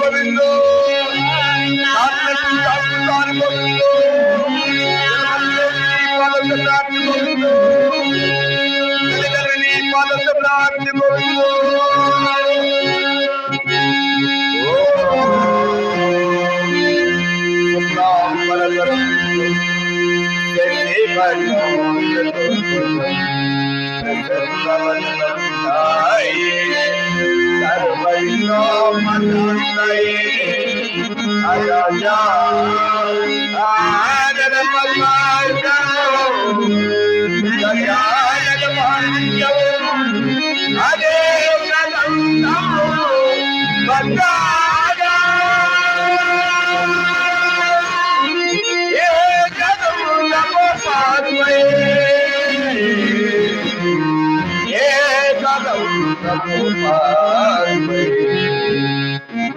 गोविंदो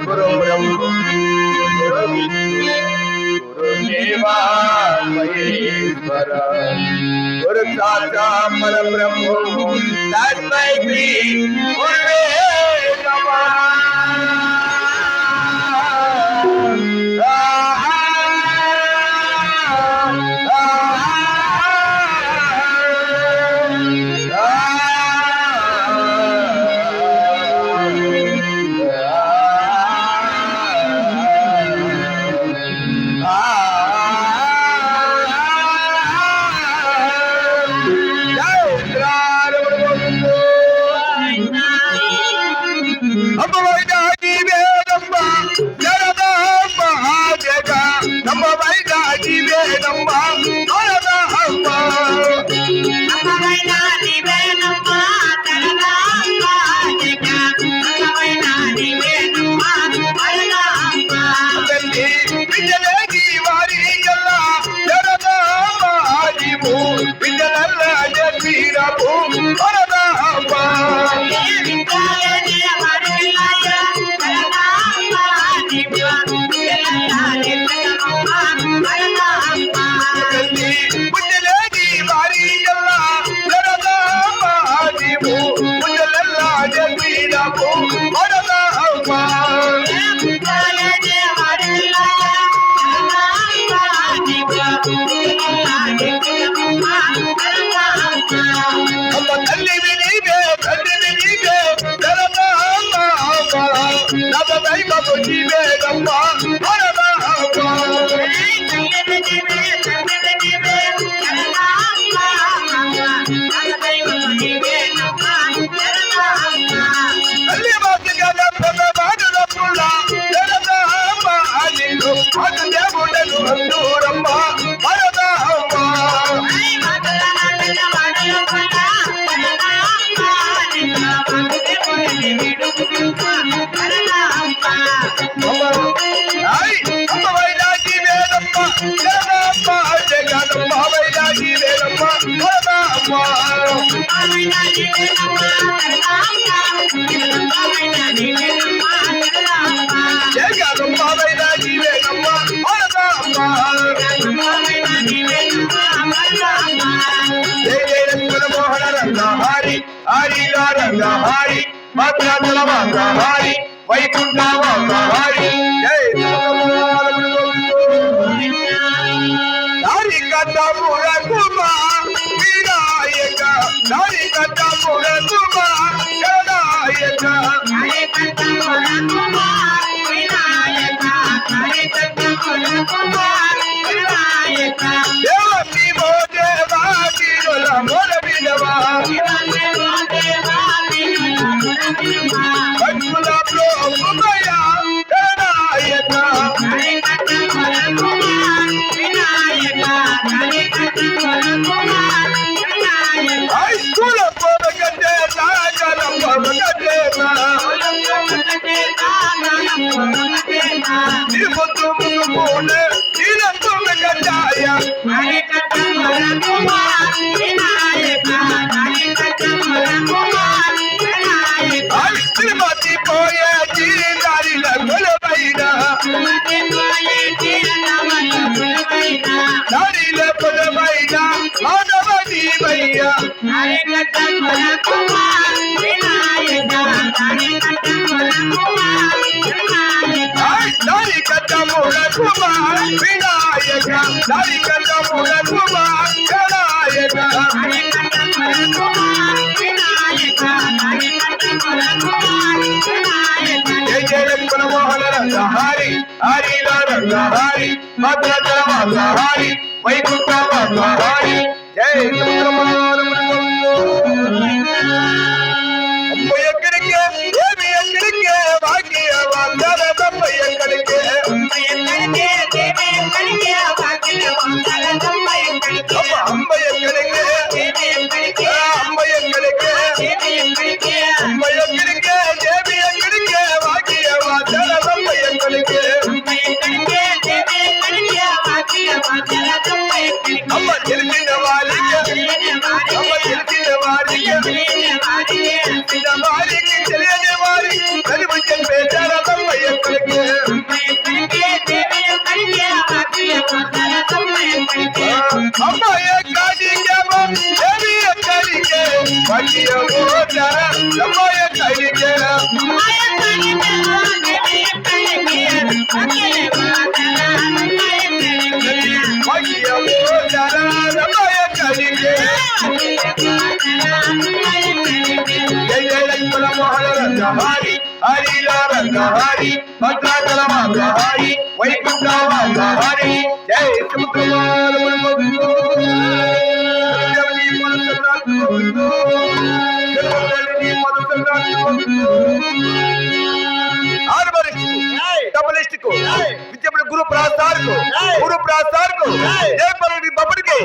गुरु ब्रह्मा गुरु विष्णु गुरुदेवा महेश्वरा गुरु साक्षात् परब्रह्म तस्मै श्री गुरुवे नमः। कुमार विनायक వినాయక హరికంఠముల కుమార్ గణాయక జయ జయ లక్ష్మణ మోహన రంగ హరి హరిల రంగ హరి భద్రచల మంగ హరి వైకుంఠ మంగ హరి జయ అమ్మ ఎక్కడికి ఏమి ఎక్కడికి భాగ్య వందన తప్ప ఎక్కడికి అమ్మ ఎక్కడికి అమ్మ ఎక్కడికి అమ్మ ఎక్కడికి దేవి ఎక్కడికి భాగ్య వందన తప్ప ఎక్కడికి అమ్మ తెలిసిన వారికి అమ్మ తెలిసిన వారికి వారికి తెలియని వారి కలిపి పేచారా తప్ప ఎక్కడికి అమ్మాయి ఎక్కడికే దేవి ఎక్కడికే భాగ్య గోచర అమ్మాయి ఎక్కడికే భాగ్య గోచర అమ్మాయి ఎక్కడికే జయ జయ లక్ష్మణ మోహన రంగ హరి హరిల రంగ హరి భద్రాచల మంగ హరి వైకుంఠ మంగ హరి జయ సముద్రమాల गुरु प्रसाद को जय बबड़ी बबड़ी के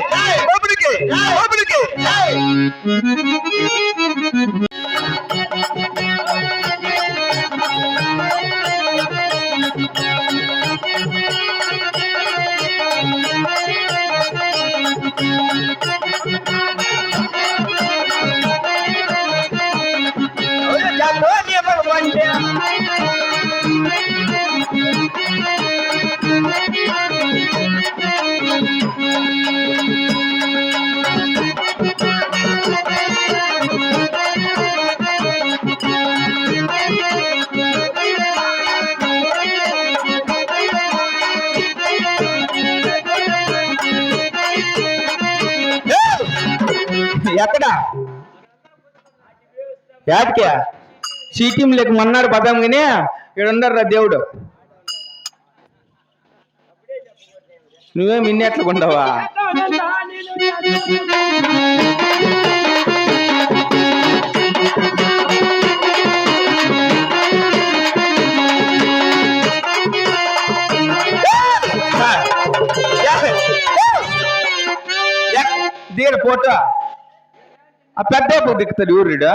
ఎక్కడా యాటికే సీటీం లేక మన్నాడు పదాం కానీ ఇక్కడ ఉండర్రా దేవుడు నువ్వేం ఇన్నెట్లా ఉండవా దిగడ ఫోటో ఆ పెద్ద దిక్కుతాడు ఊరిడా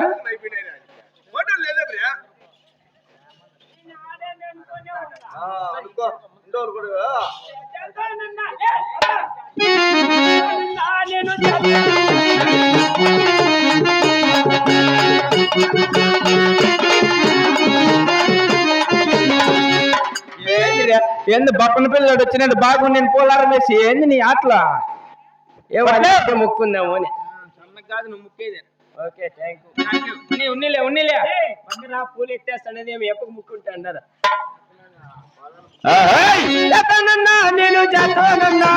ఏంది బప్పన పిల్లడు వచ్చినట్టు బాగుండి నేను పోలారం వేసి ఏంది నీ ఆటలా ఏమంటే ముక్కుందాము అని కాదు నువ్వు ముక్కేది ఓకే థ్యాంక్ యూ ఉన్నిలే పూలు ఎత్తేస్తానది ఏమి ఎప్పకు ముక్కుంటా అన్నారా నేను చేస్తానన్నా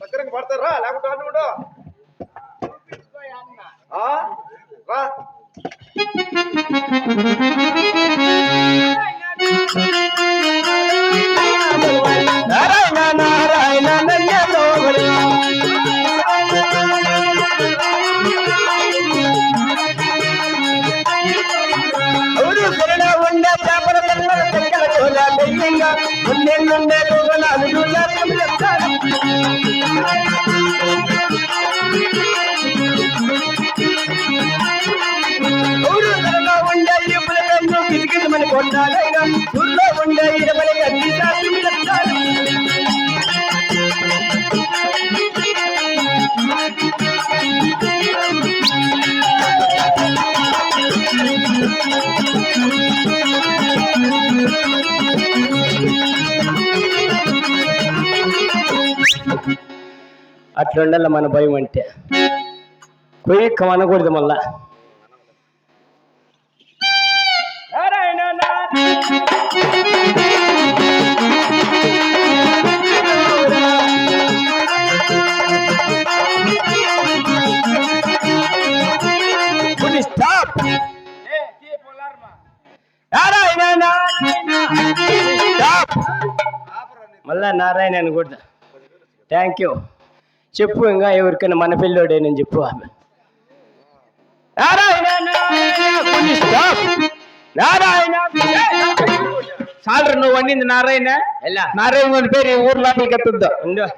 సక్కరంగా పడతారా లేకుంటే అన్నుడు నారాయణ నారాయణ అవును శరణ ఉండే చేపల ఉండే అట్లుండాల మన భయం అంటే. కొయ్యక్క అనకూడదు మళ్ళా. నారాయణ స్టాప్. నారాయణ స్టాప్. మళ్ళా నారాయణ అనకూడదు. Thank you. చెప్పు ఇంకా ఎవరికైనా మన పిల్లోడేనని చెప్పు. నారాయణ నారాయణ సాలరు నువ్వు వండింది నారాయణ. ఎలా నారాయణ పేరు ఊరు లోపలికి ఎత్తుందో.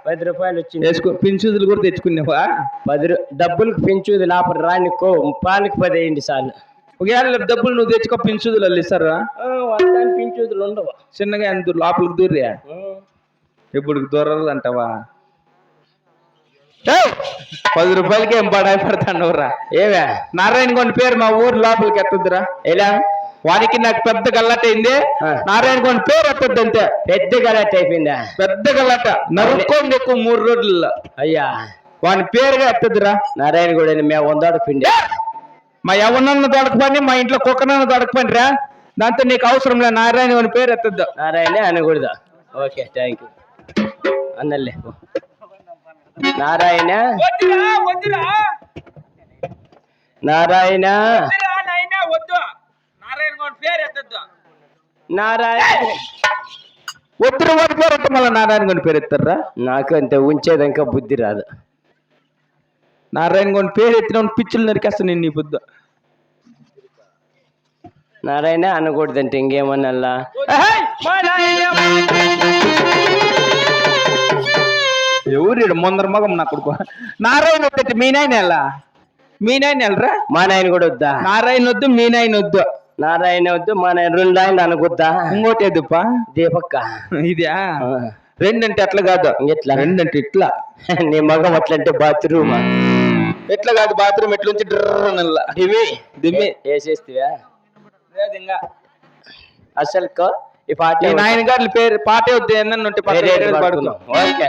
10 రూపాయలు వచ్చింది. వేసుకో. పింఛుదులు కూడా తెచ్చుకున్నావా? 10 డబ్బులకు పెంచుది లోపల రానికో పానికి 10 వేయండి చాలు. ఒకవేళ డబ్బులు నువ్వు తెచ్చుకో, పింఛుదులు వాళ్ళు ఇస్తారా? వస్తాను పెంచుదులు ఉండవు. చిన్నగా ఎంత లోపలికి దూర్రా. ఇప్పుడు దూరదు అంటావా? 10 రూపాయలకి ఏం బడాయి పడతాండవురా. ఏవే నారాయణ కొండ పేరు మా ఊరు లోపలికి ఎత్తుద్దురా. ఎలా వానికి నాకు పెద్ద గల్లట అయింది. నారాయణ కొండ పేరు ఎత్తద్దు అంతే. పెద్ద గలాట్ అయిపోయిందా? పెద్ద గల్లట నరుక్కోండి ఎక్కువ 3 రోజుల్లో. అయ్యా వాని పేరుగా ఎత్తద్దురా. నారాయణ కూడా మేము 100 పిండి. మా ఎవరినన్నా దొడకపోయి, మా ఇంట్లో కుక్కనన్నా దొడకపోయి రా. దాంతో నీకు అవసరం లే. నారాయణ వాని పేరు ఎత్తద్దు. నారాయణ అనకూడదు. ఓకే థ్యాంక్ యూ అన్నలే. నారాయణ నారాయణ వద్దు. నారాయణ పేరు ఎత్తద్దు. నారాయణ వద్దు వాడి పేరు ఎత్త. మళ్ళీ నారాయణ గొండి పేరు ఎత్తారా? నాకు అంతే ఉంచేదాకా బుద్ధి రాదు. నారాయణ గొండి పేరు ఎత్తిన పిచ్చులు నరికేస్తా నేను నీ బుద్ధ. నారాయణ అనకూడదంటే ఇంకేమన్నా. ఎవరు ముందర మగం నా కొడుకు. నారాయణ వద్దంటే మీ నాయన ఎలా? మీ నాయన వెళ్ళరా? మా నాయన కూడా వద్దా? నారాయణ వద్దు, మీ నాయన వద్దు. నారాయణ వద్దు, మా నాయన 2 ఆయన అనకూడదా? ఇంకోటి ఎదుపా దీపక్క. ఇదా 2 అంటే అట్లా కాదు. ఎట్లా? 2 అంటే ఇట్లా. నీ మగం అట్లంటే బాత్రూమ్ ఎట్లా కాదు. బాత్రూమ్ ఎట్లుంచి డ్రల్ల దిమి దిమ్మి వేసేస్తివా? ఇంకా అసలు ఈ పాట నాయన గారి పేరు పాటే వద్దు. ఏందన్న ఉంటే పడుకుందాం. ఓకే.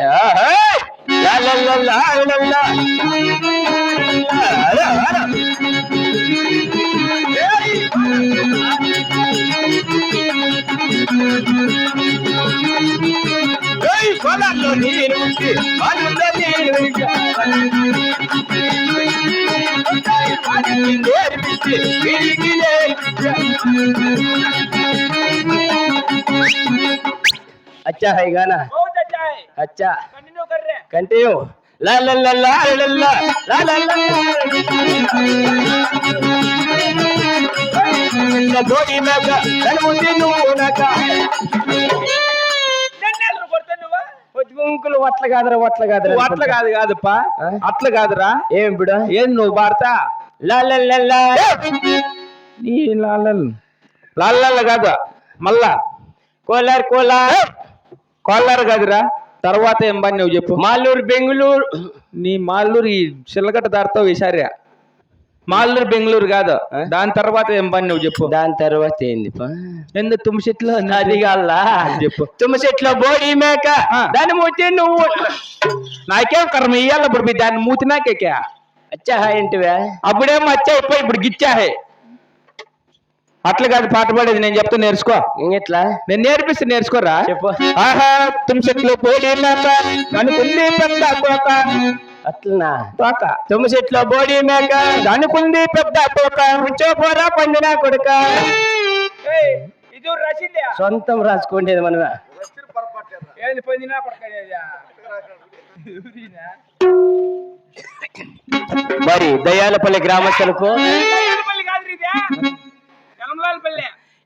अच्छा है गाना. अच्छा कंटिन्यू. ला ला ला ला ला ला ला ला ला गोरी में का मुझे नूनका గుంకులు అట్లా కాదురా. అట్లా కాదు కాదుపా. అట్లా కాదురా. ఏం ఇప్పుడు ఏం నువ్వు భారతా? లాలల్లా నీ లాల కాదు. మళ్ళా కోలార్ కోలారు కాదురా. తర్వాత ఏం పని నువ్వు చెప్పు. మాలూరు బెంగళూరు. నీ మాల్లూరు ఈ చిల్లగట్ట దారితో విసారా. మాల్లూరు బెంగళూరు కాదు. దాని తర్వాత ఏం పని నువ్వు చెప్పు. దాని తర్వాత ఏంది ఎందుకు తుమ్మ చెట్లు అది కాల్లా చెప్పు. తుమ్మ చెట్లో బోడి మేక దాని మూతి నువ్వు. నాకేం కర్మ ఇయ్యాల. ఇప్పుడు దాన్ని మూతి నాకే అచ్చా ఏంటివే? అప్పుడేమో వచ్చా ఇప్పుడు గిచ్చాహే. అట్లా కాదు పాట పాడేది. నేను చెప్తా నేర్చుకో. ఇంకెట్లా? నేను నేర్పిస్తే నేర్చుకోరా. చెప్పు. ఆహా తుమ్మ చెట్లు బోడి మేక అనుకుంది పెద్ద కోక. అట్లనా? తుమ్మ చెట్లో బోడి మేక అనుకుంది పెద్ద కోక. ఉంచోపోరా పందినా కొడుక. సొంతం రాసుకోండేది మనమే. మరి దయాలపల్లి గ్రామస్తులకు,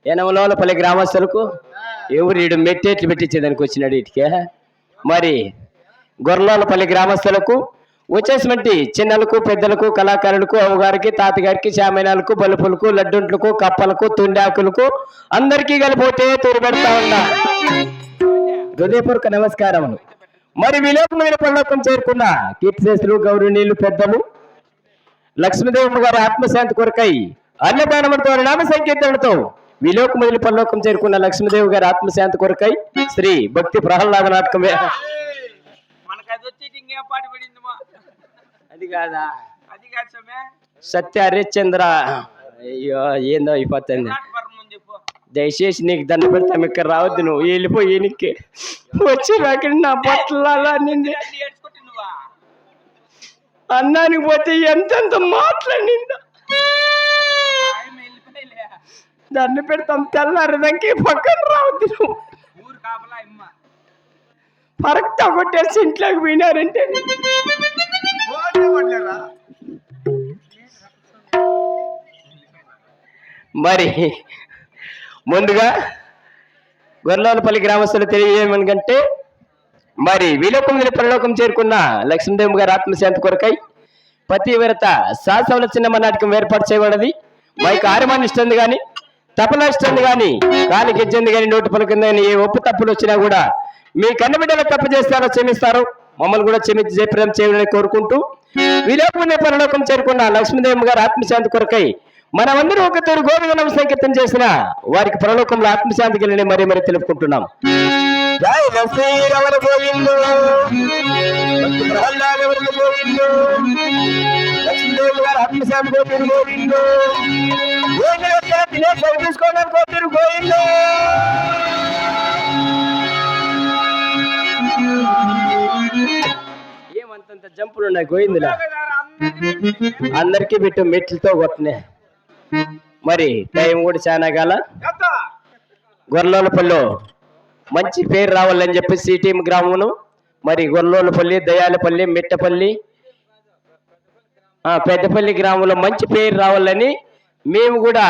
యనమలోలపల్లి గ్రామస్తులకు ఎవరు మెట్టేట్లు పెట్టించేదానికి వచ్చినాడు ఇటుకే. మరి గొర్రెలపల్లి గ్రామస్తులకు వచ్చేసినటువంటి చిన్నలకు పెద్దలకు కళాకారులకు అమ్మగారికి తాతగారికి శామీనాలకు బలుపులకు లడ్డుంట్లకు కప్పలకు తుండాకులకు అందరికీ కలిపోతే తోడుపెడతా ఉన్నా హృదయపూర్వక నమస్కారములు. మరి విలోకమైన పల్లకం చేరుకున్న కీర్తిశేషులు గౌరవనీయులు పెద్దలు లక్ష్మీదేవమ్మ గారి ఆత్మశాంతి కొరకై అన్నదానములతో నామ సంకీర్తనతో విలోక మొదలు పల్లకం చేరుకున్న లక్ష్మీదేవి గారి ఆత్మశాంతి కొరకై శ్రీ భక్తి ప్రహ్లాద నాటకం ఇంకేం పాట పడిందిమా అది కాదా అది కాదు సమే సత్య హరిశ్చంద్ర. అయ్యో ఏందో అయిపోతుంది. చెప్పు దయచేసి నీకు దండ పెడతాం, ఇక్కడ రావద్దు, నువ్వు వెళ్ళిపోయి ఎనికి వచ్చి అక్కడ నా బట్టలు నింది ఏడ్చుకుంటున్నావా అన్నానికి పోతే ఎంతెంత మాట్లాడిందా. దండ పెడతాం తెల్లారదానికి పక్కన రావద్దు, నువ్వు ఊరు కాపలా అమ్మ పరక్తా కొట్టేసి ఇంట్లోకి పోయినారంటే మరి ముందుగా గొర్రెలపల్లి గ్రామస్తులు తెలియజేయమనికంటే మరి విలోకం మీద పరలోకం చేరుకున్న లక్ష్మీదేవి గారి ఆత్మశాంతి కొరకై పతివ్రత శాసవల చిన్నమ్మ నాటకం ఏర్పాటు చేయబడది. మైకు ఆరమాన్ని ఇస్తుంది కానీ తపలా ఇస్తుంది కానీ కాలికి ఇచ్చింది కానీ నోటు పలుకుంది కానీ ఏ ఒప్పు తప్పులు వచ్చినా కూడా మీ కన్నబిడ్డలు తప్పు చేస్తారో క్షమిస్తారు, మమ్మల్ని కూడా క్షమించి జయప్రదం చేయాలని కోరుకుంటూ విలోకం పరలోకం చేరుకున్న లక్ష్మీదేవి గారి ఆత్మశాంతి కొరకై మనమందరూ ఒక తూరు గోవిందనామ సంకీర్తన చేసిన వారికి పరలోకంలో ఆత్మశాంతి కలిగిన మరీ మరీ తెలుపుకుంటున్నాం. జై శ్రీరమణ గోవిందో, గోవిందో, లక్ష్మీదేవి గారి ఆత్మశాంతి గోవిందో, గోవిందో, తీసుకోవడం గోపిరు గోవిందో. ఏమంతంత జంపులు ఉన్నాయి గోవిందులా, అందరికీ పెట్టు మెట్లతో కొట్టనే. మరి టైం కూడా చాలా కాల గొర్రెలపల్లిలో మంచి పేరు రావాలని చెప్పి సిటీఎం గ్రామమును మరి గొర్రెలపల్లి, దయాలపల్లి, మిట్టపల్లి, పెద్దపల్లి గ్రామంలో మంచి పేరు రావాలని మేము కూడా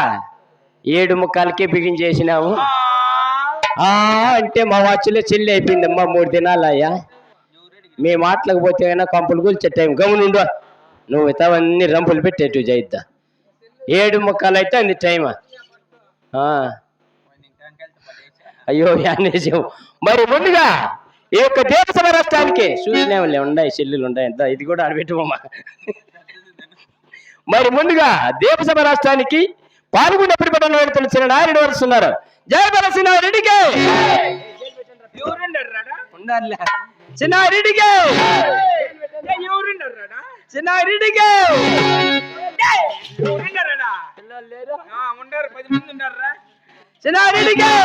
7:15కే బిగించేసినాము. అంటే మా వాచ్లో చెల్లి అయిపోయిందమ్మా 3 దినాలు అయ్యా. మేము మాట్లాడకపోతే అయినా కంపులు కూల్చే టైం గమనుండు, నువ్వు ఇతవన్నీ రంపులు పెట్టేట్టు చేయిద్దా. 7:15 అయితే అంది టైం. అయ్యో యానేజం. మరి ముందుగా ఈ యొక్క దేవసభ రాష్ట్రానికి చూసినేవాళ్ళే ఉన్నాయి, చెల్లెలు ఉన్నాయి, ఎంత ఇది కూడా ఆడబెట్టుకోమా. మరి ముందుగా దేవసభ రాష్ట్రానికి పాల్గొన్న ప్రతిపటన చిన్న నాయుడు వరుస్తున్నారు. జయ బలసిన రెడ్డికి చిన్న రెడ్డికి చిన్న రెడ్డికి ఉండరు 10 మంది ఉన్నారా చిన్న రెడ్డికి జయ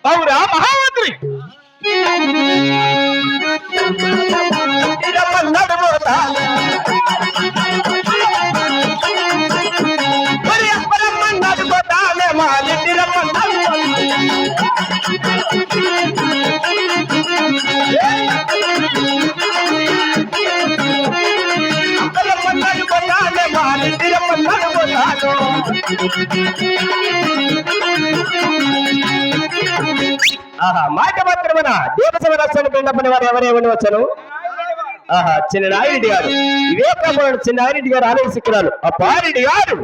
అవురా మహామంత్రి ఆహా మాట మాత్రమేన దేవసభ రాష్ట్రాన్ని పిండపని వారు ఎవరేమని వచ్చాను ఆహా చిన్న నాయుడి గారు ఇవే ప్రభావం చిన్న నాయుడి గారు ఆలోచిస్తున్నారు ఆ పారెడ్డి గారు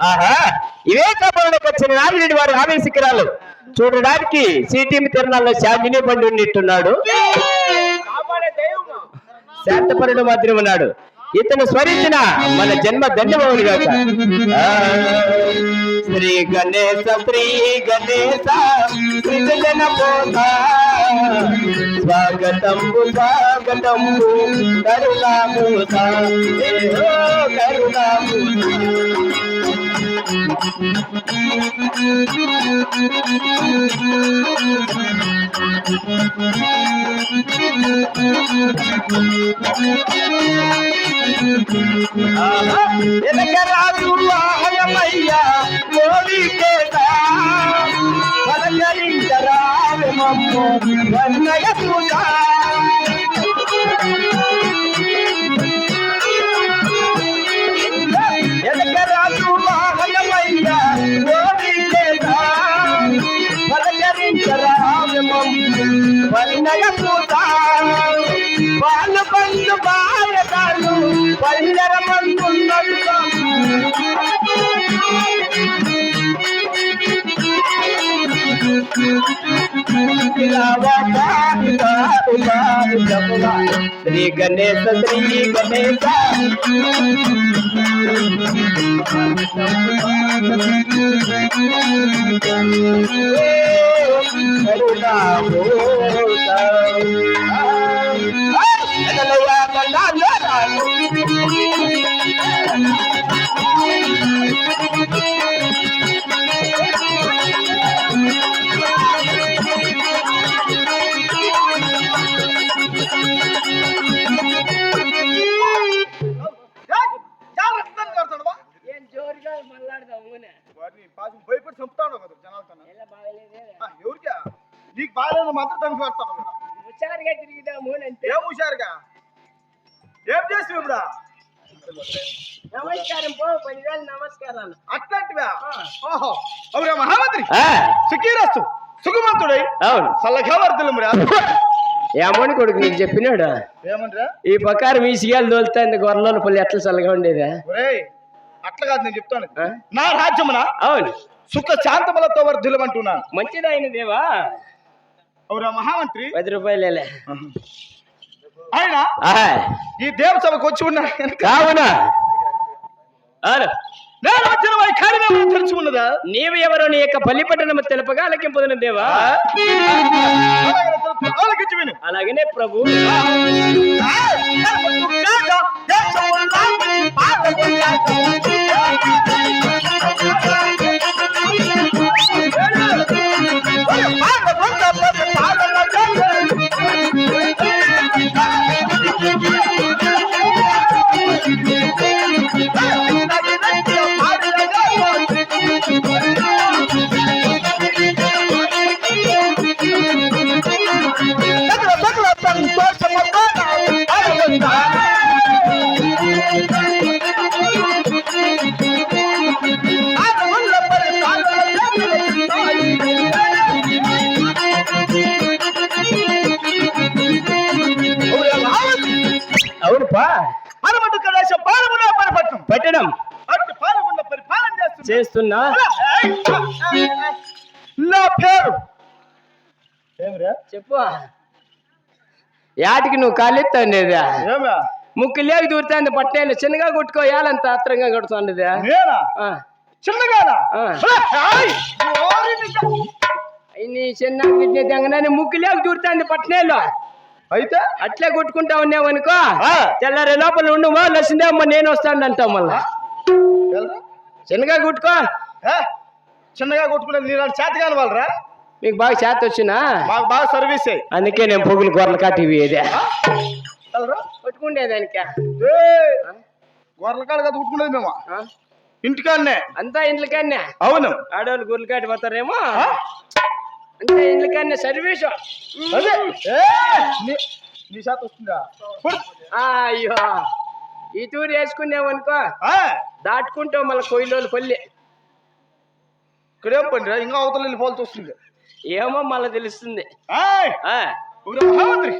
ఆహా ఇవే కాపాడు వచ్చిన నాగిరెడ్డి వారి ఆవేశికరాలు చూడడానికి సిటీఎం తిరణాల్లో శాంతిని బండి ఉన్నట్టున్నాడు శాంతపరుడు మాత్రం ఉన్నాడు ఇతను స్మరించిన మన జన్మ ధన్యమవును గాక శ్రీ గణేశ సృజన పోత స్వాగతంబు కరుణామూత రాజు వాహనమయ్యా పలకరించరామమ్ము వన్నయ పూజా రాజు వాహనమయ్యా పలకరించరామమ్ము పండగ పూత వాళ్ళు పండు బాయకాలు పల్లెర మందున్నట్టు శ్రీ గణేశ శ్రీ గణేశ భయపడి చంపుతాడు కదా జనాలతో ఎవరికా నీకు బాగాలేదు మాత్రం తనకి పెడతాను హుషారుగా తిరిగిదాము అంటే ఏం హుషారుగా ఏం చేసి ఇప్పుడు నమస్కారం పో 10,000 నమస్కారాలు అట్లాంటివా ఓహో అవురా మహామంత్రి ఆ, సుఖీరస్తు సుఖమంతుడై అవును చల్లగా వర్ధలమురా ఏమని కొడుకు నీకు చెప్పినాడు ఏమంటారా ఈ ప్రకారం ఈ సియాలు దోలుతాంది గొర్రెల పల్లి ఎట్లా చల్లగా ఉండేదా ఒరేయ్ అట్లా కాదు నేను చెప్తాను ఆ? నా రాజ్యమున అవును సుఖ శాంతములతో వర్ధులమంటున్నాను మంచిదైన దేవా అవురా మహామంత్రి 10 రూపాయలేలే ఆయన ఆ, ఈ దేవసభకు వచ్చి ఉన్నాడు కావునా అవును నేను వచ్చిన వారి కార్యక్రమం తెలిసి ఉన్నదా నీవు ఎవరో నీ యొక్క బలిపట్టణము తెలుపగా అలకింపుదును దేవా ఆలకించి విను అలాగనే ప్రభు అవునుపా మనమంటు కళాశం పాలమున పరిపట్నం పట్టడం అటు పాలమున పరిపాలన చేస్తున్నా నా పేరు ఏమిరా చెప్పు యాటికి నువ్వు కాలెత్తాండేదా ఏమా ముక్కు లేక దూరుతాంది పట్టేళ్ళు చిన్నగా కొట్టుకోయాలంత ఆత్రంగా కొడుతుండేదా నేనా చిన్నగానా నీ చిన్న గిడ్డ తెంగనని ముక్కు లేక దూరుతాంది పట్టణేళ్ళు అయితే అట్లే కొట్టుకుంటా ఉన్నావనుకో తెల్లారి లోపల ఉండమా లసిందేమ్మ నేను వస్తాను అంటావు మళ్ళా చిన్నగా కొట్టుకో చిన్నగా కొట్టుకునే నీలాంటి చేతగాని వాళ్ళరా మీకు బాగా చేత వచ్చినా మాకు బాగా సర్వీస్ అయ్యి అందుకే నేను పొగులు గొర్రెలు కాటివి ఇదే కొట్టుకుండేదానిక గొర్రెల కాడ కదా కొట్టుకునేది మేము ఇంటికాడనే అంతా ఇంట్లకాన్నే అవును ఆడవాళ్ళు గొర్రెలు కాటి పోతారేమో అంతే ఇంట్లకాన్నే సర్వీసు అదే నీ చేత వస్తుందా అయ్యో ఈ తూరు వేసుకున్నావనుకో దాటుకుంటావు మళ్ళీ కొయ్యలోలు పల్లి ఇక్కడేం పండిరా ఇంకా అవతల వెళ్ళిపోవాల్సి వస్తుంది ఏమో మళ్ళీ తెలుస్తుంది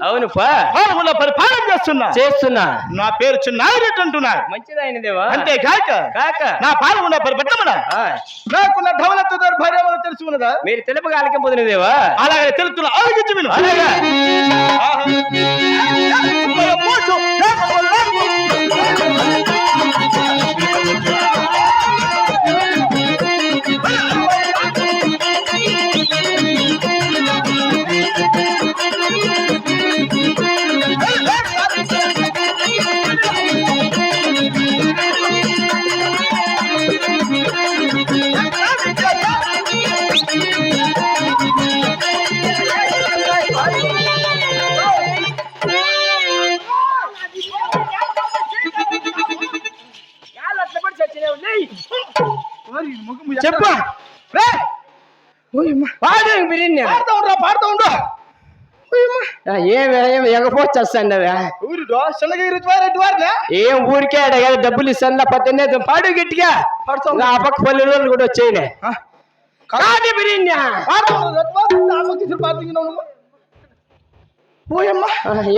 అవును పరిపాలన చేస్తున్నా నా పేరు చిన్నారెడ్డి అంటున్నారు మంచిదైన దేవా అంతే కాక కాక నా పాలన పరిపెట్టమనా నాకున్న ధవలత్వ దౌర్భార్యమని తెలిసి ఉన్నదా మీరు తెలుపుగా ఆలకింపుదును దేవా అలాగే తెలుపుతున్నా ఆలోచించి విను అలాగా చెప్పా పాడుతూ ఉండు ఏమి ఎగపోచ్చేస్తాండి అవే ఊరిలో చిన్నగిరి వారినే ఏం ఊరికే డబ్బులు ఇస్తాను పద్దెనే పాడు గట్టిగా ఆ పక్క పల్లె రోజులు కూడా వచ్చాయిలే పోయమ్మా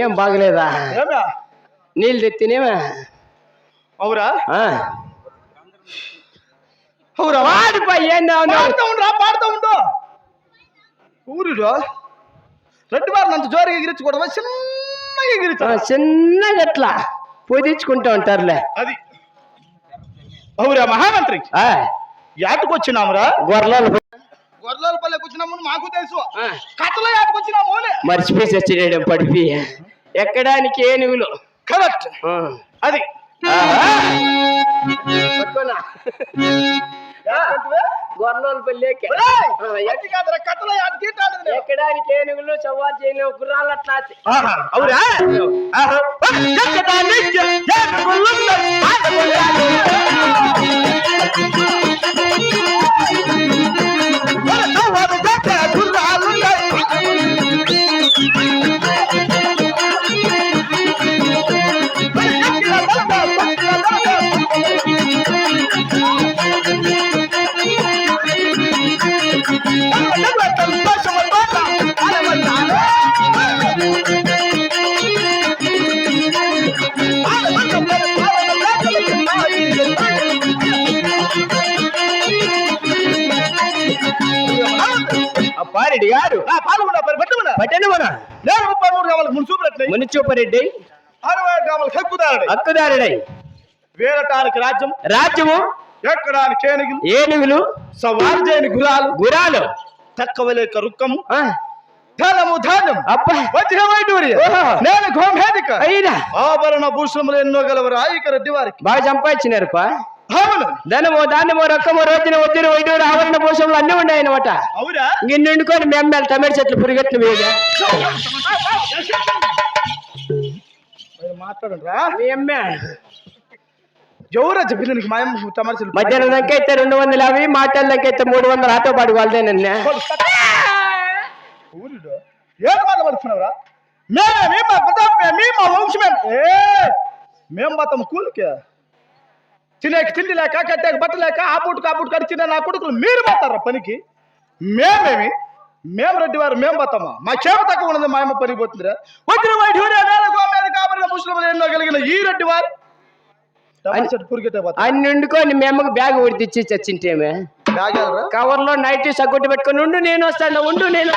ఏం బాగలేదా? ఏమే నీళ్ళు తెత్తినేమా? అవురా ఆ. అవురా వాడిపా ఏందా పాడుతూ ఉండు పాడుతూ ఉండు. ఊరిలో రెడ్డి వారిని అంత జోరుగా ఎగిరించకూడదు, చిన్నగా ఎగిరించాలి. చిన్నగా అట్లా పొదించుకుంటూ ఉంటారులే. అది అవురా మహామంత్రి, ఆ, యాటకొచ్చినామురా. గొర్రెలు గొర్రెల పల్లెకి వచ్చినాము మాకు తెలుసు, కథలో యాటకొచ్చినాము. మర్చిపోయి చచ్చినాడు పడిపి ఎక్కడానికి ఏనుగులు. కరెక్ట్ అది. గొర్రెల పల్లెకి కథలో యాటకి ఎక్కడానికి ఏనుగులు, సవారు చేయని గుర్రాలు అట్లా. అవురా పారెడ్డి గారు మునిచూపరెడ్డి హక్కుదారుడై వేరటానికి రాజ్యం, రాజ్యము ఎక్కడానికి ఏనుగులు, ఏనుగులు, సవారు చేయని గురాలు, తక్కువలేక రుక్కము, ధనము ధాన్యం, అబ్బా నేను గోమేదిక అయినా ఆభరణ భూషణములు ఎన్నో గలవరా ఇక రెడ్డి వారికి. బాగా సంపాదించినారు పా. అవును, ధనము ధాన్యము రొక్కము రోజున వద్దురు వైడూరు ఆవరణ భూషణములు అన్నీ ఉన్నాయి అనమాట. అవురా నిండుకొని మెమ్మెలు టమాటో చెట్లు పురిగట్లు మీద మాట్లాడండి రా. ఎమ్మె ఎవరా చెప్పింది నీకు మాయం టమాటాలు? మధ్యాహ్నం దాకా అయితే 250, మాటల దాకా అయితే 300 ఆటో పాటు వాళ్ళదేనన్నా. ఊరిలో ఏడు మాట పడుతున్నావురా? మేమే మా వంశమే. మేము పోతాం కూలికి, తినేకి తిండి లేక, కట్టేకి బట్ట లేక, ఆ పూటకు కడిచిన నా కొడుకులు మీరు పోతారా పనికి? మేము రెడ్డి వారు మేము పోతామా? మా క్షేమ తక్కువ ఉన్నది, మా అమ్మ పనికి పోతుందిరా. వచ్చిన కాబడిన ముస్లింలు ఎన్నో కలిగిన ఈ రెడ్డి వారు అన్ని వండుకొని మేమకు బ్యాగ్ ఉడితిచ్చి చచ్చింటేమే. కవర్ లో నైట్ సగ్గొట్టు పెట్టుకొని ఉండు, నేను వస్తాను, ఉండు నేను.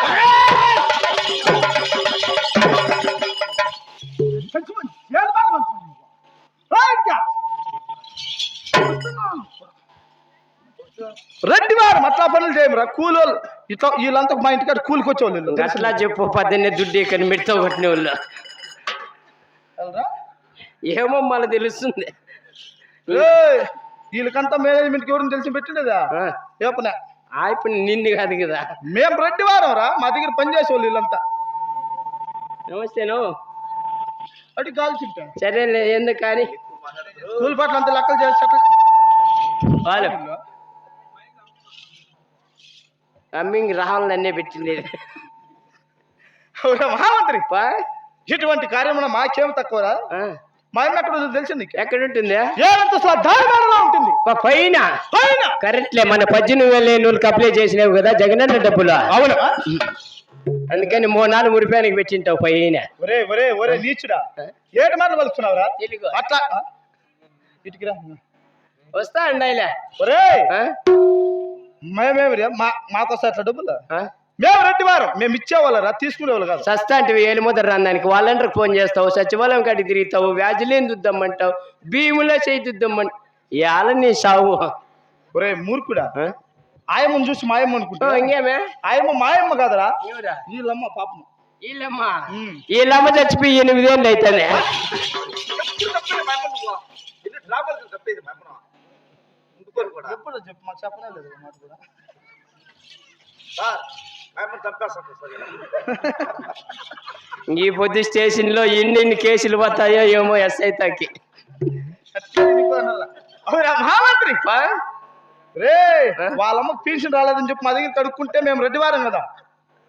రెడ్డి వారు అట్లా పనులు చేయమరా? కూలోళ్ళు ఇట్లా వీళ్ళంతా మా ఇంటికాడ కూలికి వచ్చేవాళ్ళు. అట్లా చెప్పు, 18 దుడ్డు ఇక్కడ మిడతా కొట్టిన వాళ్ళు ఏమో మళ్ళీ తెలుస్తుంది. వీళ్ళకంతా మేనేజ్మెంట్ ఎవరిని తెలిసి పెట్టిండేదా? ఇప్పుడు నిన్ను కాదు కదా, మేము రెడ్డి వారం రా, మా దగ్గర పనిచేసేవాళ్ళు వీళ్ళంతా. నమస్తేను అటు కాల్ తింటా. సరేలే, ఎందుకు కానీ కూలి పట్ల అంతా లెక్కలు చేసి వాళ్ళు అమ్మింగ్ రావాలని అన్నే పెట్టింది. మహామంత్రి ఇటువంటి కార్యమున మాకేం తక్కువరా? మా అమ్మ ఎక్కడ తెలుసు నీకు? ఎక్కడ ఉంటుంది? ఉంటుంది పైన. కరెక్ట్లే, మన 18,000 అప్లై చేసినావు కదా జగనన్న డబ్బులు. అవును, అందుకని 3-4 రూపాయలకి పెట్టింటావు పైన. ఒరే నీచుడా, ఏటి మాట పలుకుతున్నావురా? అట్లా ఇటుకిరా, వస్తా అండి. ఒరే మేమేమి మాకు వస్తా అట్లా డబ్బులు? మేము రెడ్డి వారం, మేము ఇచ్చేవాళ్ళరా, తీసుకునేవాళ్ళు కాదు. సస్తా అంటే 1000 ముద్ర రానికి వాళ్ళందరికి ఫోన్ చేస్తావు, సచివాలయం కాడికి తిరుగుతావు, వ్యాధులేని దుద్దామంటావు, భీములో చేయిద్దామంటావు. ఇవాళ నీ సావు. ఒరే మూర్ఖుడా, ఆయమ్మను చూసి మాయమ్మ అనుకుంటా. ఇంకేమే ఆయమ్మ మాయమ్మ కాదరా, వీళ్ళమ్మ పాపం. వీళ్ళమ్మ చచ్చిపోయి 8 ఏళ్ళు అయితేనే. చెప్పు, మాకు చెప్పనే లేదు మాట కూడా. ఈ పొద్దు స్టేషన్ లో ఎన్ని కేసులు పోతాయో ఏమో ఎస్ఐ తాకి. మహామంత్రి రే, వాళ్ళమ్మకి పెన్షన్ రాలేదని చెప్పి మా దగ్గర కడుక్కుంటే మేము రెడ్డి వారం కదా,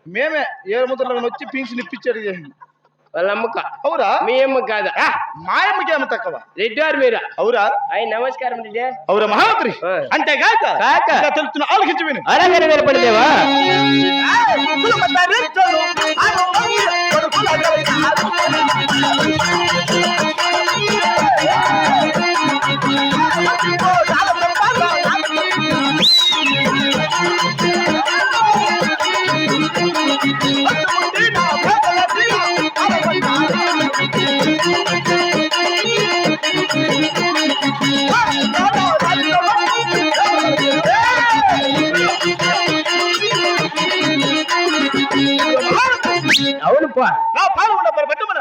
మేమే 7 ముద్రలో వచ్చి పెన్షన్ ఇప్పించాడు. వాళ్ళ అమ్మక? అవురా, మీ అమ్మ కాదా? మా అమ్మకి ఏమో తక్కువ. రెడ్డి వారు మీరా? అవురా. నమస్కారం రెడ్డి. అవురా మహామంత్రి, అంతేగాక తెలుస్తున్నా ఆలోచించి విను. అలాగే నిలబడదేవా?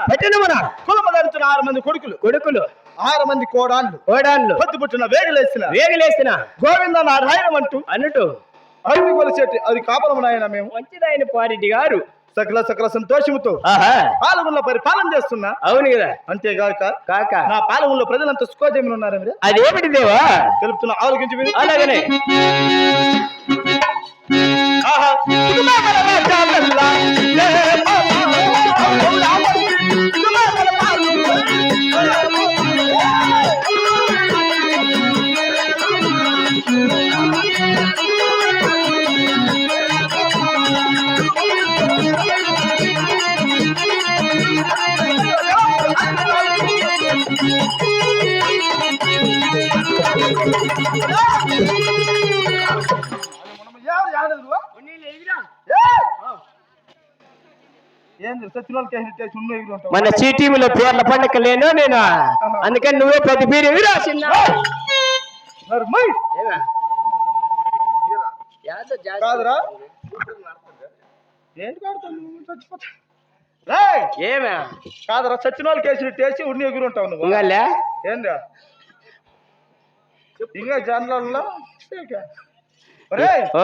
పట్టణమున కులము ధరించిన 6 మంది కొడుకులు కొడుకులు 6 మంది కోడాన్లు కోడాన్లు పొద్దు పుట్టిన వేగులేసిన వేగలేసిన గోవింద నారాయణం అంటూ అన్నట్టు అరుగు కొలిచేటి అది కాపలము నాయన మేము మంచిదాయన పారెడ్డి గారు సకల సకల సంతోషముతో ఆహా పాలగుల్లో పరిపాలన చేస్తున్నా. అవును కదా అంతేగాక కాక నా పాలగుల్లో ప్రజలంతా సుఖోజమని ఉన్నారు మీరు అదేమిటి దేవా తెలుపుతున్న ఆలోచించి విను. అలాగనే ఆహా. కుటుంబాల రాజాలల్లా, లే బాబా, కుటుంబాల ఏంది సచిన వాళ్ళకి ఎగురు మన సిటీలో పేర్ల పండగ లేను నేను అందుకని నువ్వే ప్రతి పేరు ఎగురా చిన్న కాదురా ఏంటి కాడుతావు చచ్చిపోతా ఏమే కాదురా సచిన వాళ్ళకి వేసి ఉన్ని ఎగురు ఉంటావు నువ్వు ఇంకాలే ఏందా ఇంకా జనరల్లో ఓ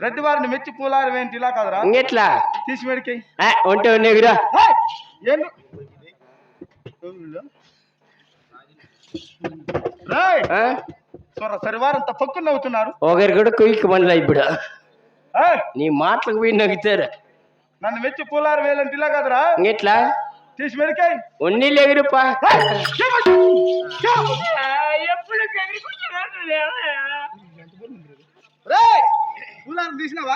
రెడ్డి వారిని మెచ్చి పూలారం ఏంటి ఇలా కాదురా ఇంకెట్లా తీసి మెడికి ఉంటే ఉన్నగురా ఏంటి సరివారంతా పక్కన నవ్వుతున్నారు ఒకరి కూడా కుయికి మనలా ఇప్పుడు నీ మాటలకు పోయి నవ్వుతారు నన్ను మెచ్చి పూలారం వేయాలంటే ఇలా కాదురా ఇంకెట్లా తీసి మెడికాయ ఉన్ని లేగురుపా పూలారం తీసినావా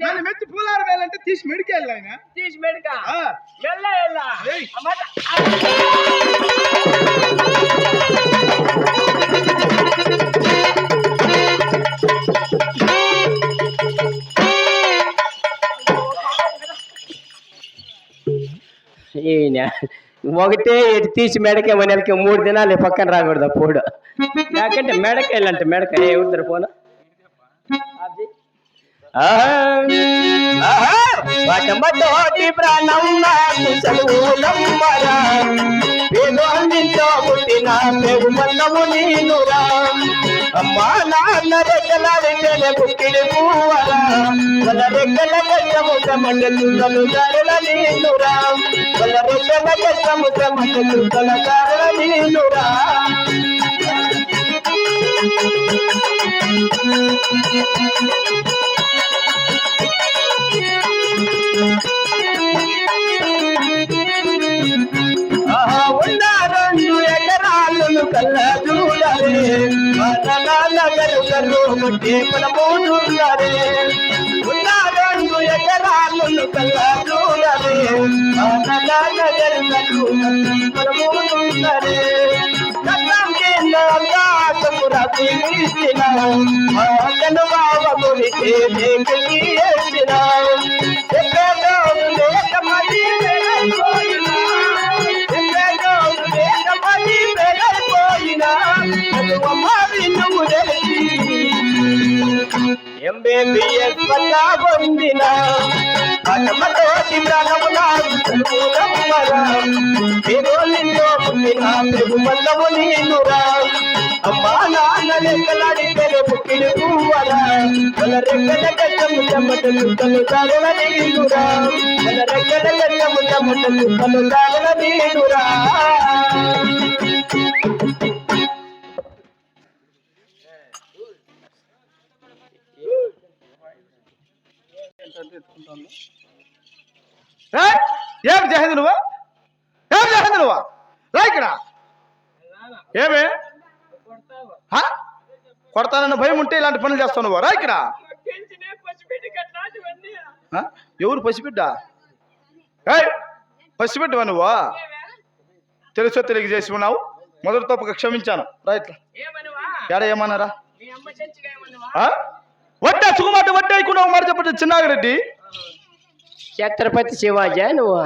నన్ను మెచ్చి పూలారం వేయాలంటే తీసి మెడికాయలు ఆయన తీసి మెడక ఒకటే ఎటు తీసి మెడకే మనకి 3 దినాలు పక్కన రాకూడదు పోడు నాకంటే మెడకాయలంటే మెడకాయ ఎవరు పోనా పటమతోటి ప్రాణం నాకు చదువులమ్మరా వేదోందింతో పుట్టిన పెగు మన్నము నీనురా అమ్మా నాన్న రెక్కలాడితేనే పుట్టిడి పువ్వరా వాళ్ళ రెక్కల కష్టము క్రమంట చుక్కలు దారుల నీనురా వాళ్ళ రెక్కల కష్టము క్రమంట చుక్కల దారుల నీనురా ఉన్న 2 ఎకరాలను కళ్ళ చూడరే నగరు కర్రు ముట్టి పడబోతున్నరే ఉన్న 2 ఎకరాలను కళ్ళ చూడరే నగరు కర్రు ముట్టి పడబోతున్నరే కట్టం కింద రాత్రి తీసిన అతను బావ గురికి వేసిన ఎంబీబీఎస్ పట్టా పొందిన పటమతోటి ప్రాణము నాకు చదువులమ్మరా పేదోళ్ళింట్లో పుట్టిన పెగు మల్లము నీనురా అమ్మా నాన్న రెక్కలాడితేనే పుట్టిన పువ్వరా వాళ్ళ రెక్కల కట్టము చెమ్మట చుక్కలు కారణ నీనురా వాళ్ళ రెక్కల కట్టము చెమ్మట చుక్కలు కారణ నీనురా ఏం చేసింది నువ్వు రా ఇక్కడ ఏమే కొడతానన్న భయం ఉంటే ఇలాంటి పనులు చేస్తావు నువ్వు రా ఇక్కడ ఎవరు పసిబిడ్డ పసిబిడ్డవా నువ్వు తెలుసో తెలియక చేసి ఉన్నావు మొదటి తప్పుగా క్షమించాను రా ఇట్లా ఎడ ఏమన్నారా వడ్డా సుకుమాట వడ్డా అయికున్నావు మరి చెప్పండి చిన్నాగిరెడ్డి ఛత్రపతి శివాజీ నువ్వు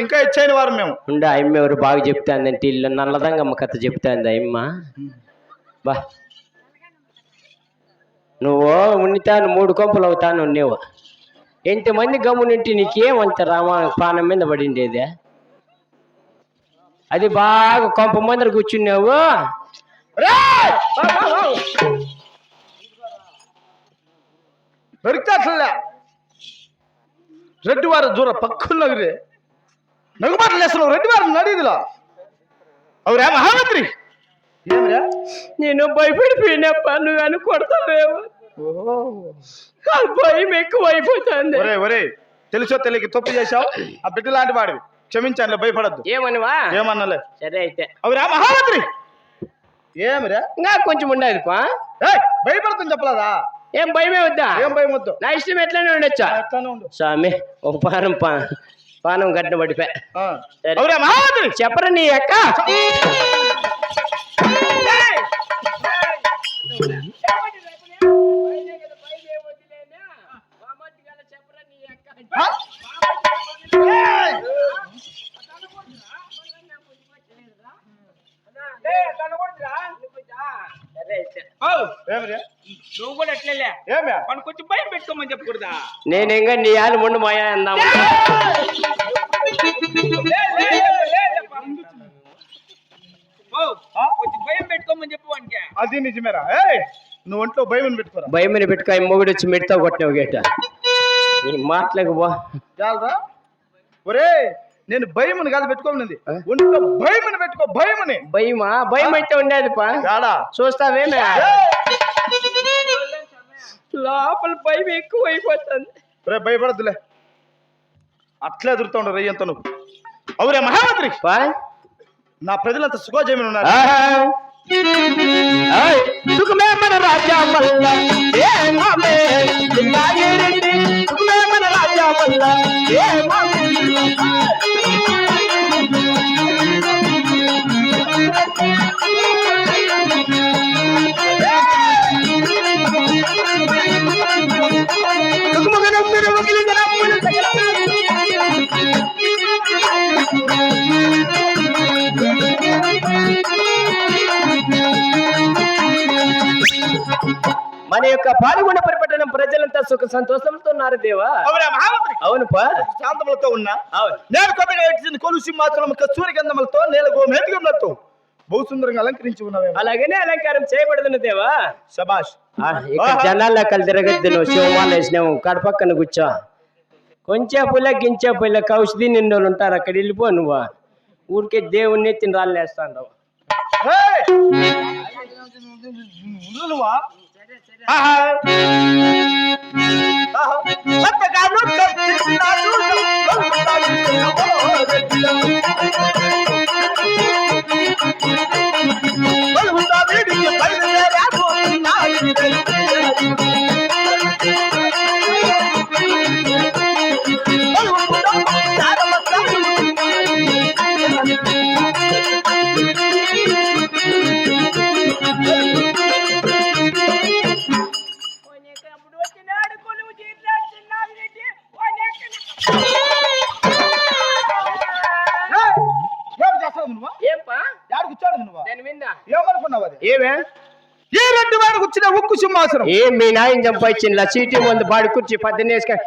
ఇంకా ఇచ్చాయిన వారు మేము ఉండే అమ్మ ఎవరు బాగా చెప్తాందంటే ఇల్లు నల్లదంగమ్మ కథ చెప్తాంది అమ్మ బా నువ్వు ఉండితాను 3 కొంపలు అవుతాను నువ్వు ఎంతమంది గమ్మునింటి నీకేమంత రామా పానం మీద పడిండేది? అది బాగా కొంప ముందర కూర్చున్నావు. దొరికితే రెడ్డి వారు దూర పక్కన నగిరి నగుబాట్లు వేస్తున్నావు. రెడ్డి వారు నడిదిలా అవురా మహామంత్రి? ఏమిరా నేను భయపడిపోయినప్ప, నువ్వు అని కొడతావేమో. భయం ఎక్కువ అయిపోతుంది. ఒరే ఒరే, తెలుసో తెలియక తప్పు చేశావు. ఆ బిడ్డ లాంటి వాడివి, క్షమించాను, భయపడద్దు. ఏమనివా? ఏమన్నలే. సరే అయితే. అవురా మహామంత్రి? ఏమిరా ఇంకా కొంచెం ఉండదు పా. భయపడుతుంది చెప్పలేదా? ఏం భయమే వద్దా? ఏం భయం వద్దు, నా ఇష్టం ఎట్లనే ఉండొచ్చా? ఎట్లానే ఉండు. స్వామి ఒక పానం గడ్డ పడిపోయా. అవురా మహామంత్రి? చెప్పరా నీ అక్క? నువ్వు కూడా అట్లే మనకు కొంచెం భయం పెట్టుకోమని చెప్పకూడదా? నేను ఇంకా నీ ఆలు ముందు మాయా అందాము. కొంచెం భయం పెట్టుకోమని చెప్పు వానికి. అది నిజమేరా? నువ్వు ఒంట్లో భయం పెట్టుకోరా. భయమని పెట్టుకో, మొగుడు వచ్చి మెడతా కొట్టినావు గేట. నీ మాటలకు బా చాలరా. ఒరే నేను భయమని కాదు పెట్టుకోమనింది, ఒంట్లో భయమని పెట్టుకో. భయమని. భయమా? భయం అయితే ఉండేది పా. చూస్తావేమే లోపల భయం ఎక్కువ అయిపోతుంది. రే భయపడద్దులే, అట్లే ఎదురుతాడు రయ్యంత నువ్వు. అవురే మహామంత్రి? పా నా ప్రజలంతా సుఖోజయమని ఉన్నారు. సుఖమే మన రాజా వల్ల, సుఖమే మన రాజా వల్ల. మన యొక్క పాల్గొండ పరిపట్టణం ప్రజలంతా సుఖ సంతోషంతో ఉన్నారు దేవా. అవును పా, శాంతములతో ఉన్నా. అవును. నేను కొత్తగా ఎట్టిన కొలు సింహాసనం కస్తూరి గంధములతో నేలకు మేఘములతో బహు సుందరంగా అలంకరించి ఉన్నావే. అలాగనే అలంకారం చేయబడదును దేవా. శబాష్. ఇక్కడ జనాల్లో కలిసి తిరగద్దు. నువ్వు శివమాల వేసినావు, కడపక్కన కూర్చో. కొంచెం పుల్ల గించే పుల్ల కౌషది నిన్నోళ్ళు ఉంటారు, అక్కడ వెళ్ళిపో. నువ్వు ఊరికే దేవుణ్ణి తిని రాళ్ళేస్తాండవు. ఏమే ఏ రెడ్డి వాడు కూర్చున్న ఉక్కు సింహాసనం? ఏం మీ నాయన చంపాయిచ్చింది చీటీ ముందు బాడి కూర్చి 10 వేసుకొని.